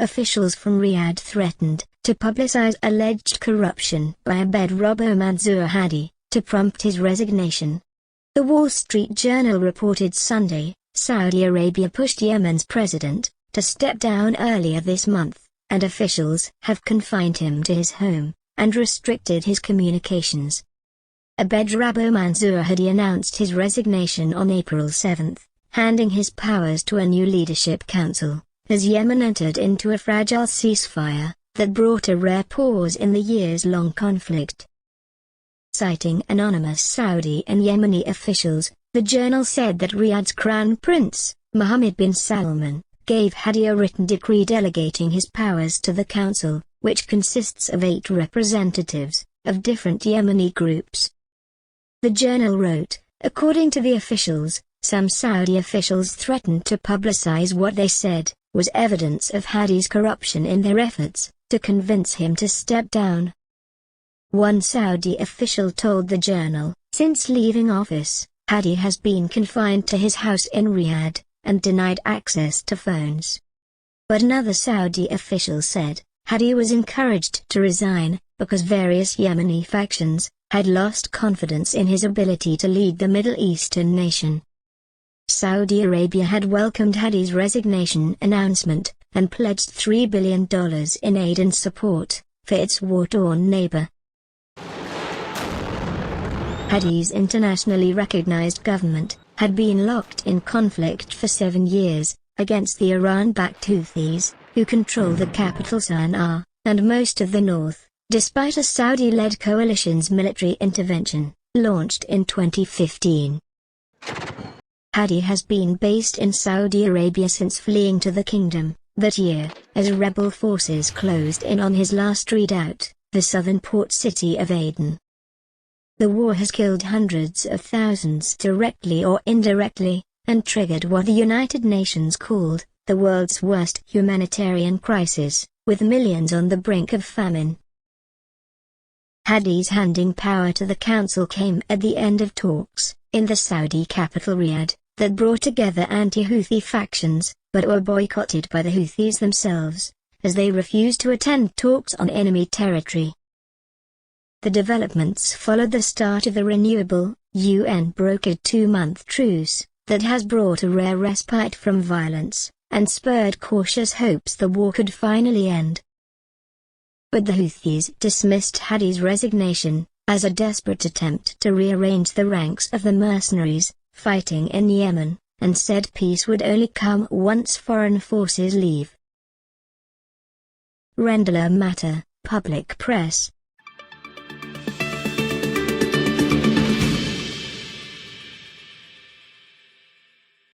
officials from Riyadh threatened to publicize alleged corruption by bed robber Mansour Hadi, to prompt his resignation. The Wall Street Journal reported Sunday, Saudi Arabia pushed Yemen's president to step down earlier this month, and officials have confined him to his home and restricted his communications. Abed Rabbo Mansour Hadi announced his resignation on April 7, handing his powers to a new leadership council, as Yemen entered into a fragile ceasefire that brought a rare pause in the years-long conflict. Citing anonymous Saudi and Yemeni officials, the journal said that Riyadh's Crown Prince, Mohammed bin Salman, gave Hadi a written decree delegating his powers to the council, which consists of 8 representatives of different Yemeni groups. The journal wrote, according to the officials, some Saudi officials threatened to publicize what they said was evidence of Hadi's corruption in their efforts to convince him to step down. One Saudi official told the journal, since leaving office, Hadi has been confined to his house in Riyadh and denied access to phones. But another Saudi official said, Hadi was encouraged to resign because various Yemeni factions had lost confidence in his ability to lead the Middle Eastern nation. Saudi Arabia had welcomed Hadi's resignation announcement and pledged $3 billion in aid and support for its war-torn neighbor. Hadi's internationally recognized government had been locked in conflict for 7 years against the Iran-backed Houthis, who control the capital Sana'a and most of the north, despite a Saudi-led coalition's military intervention, launched in 2015. Hadi has been based in Saudi Arabia since fleeing to the kingdom that year, as rebel forces closed in on his last redoubt, the southern port city of Aden. The war has killed hundreds of thousands directly or indirectly, and triggered what the United Nations called the world's worst humanitarian crisis, with millions on the brink of famine. Hadi's handing power to the council came at the end of talks in the Saudi capital Riyadh that brought together anti-Houthi factions, but were boycotted by the Houthis themselves, as they refused to attend talks on enemy territory. The developments followed the start of the renewable, UN-brokered 2-month truce that has brought a rare respite from violence, and spurred cautious hopes the war could finally end. But the Houthis dismissed Hadi's resignation as a desperate attempt to rearrange the ranks of the mercenaries fighting in Yemen, and said peace would only come once foreign forces leave. Rendela Matter, Public Press.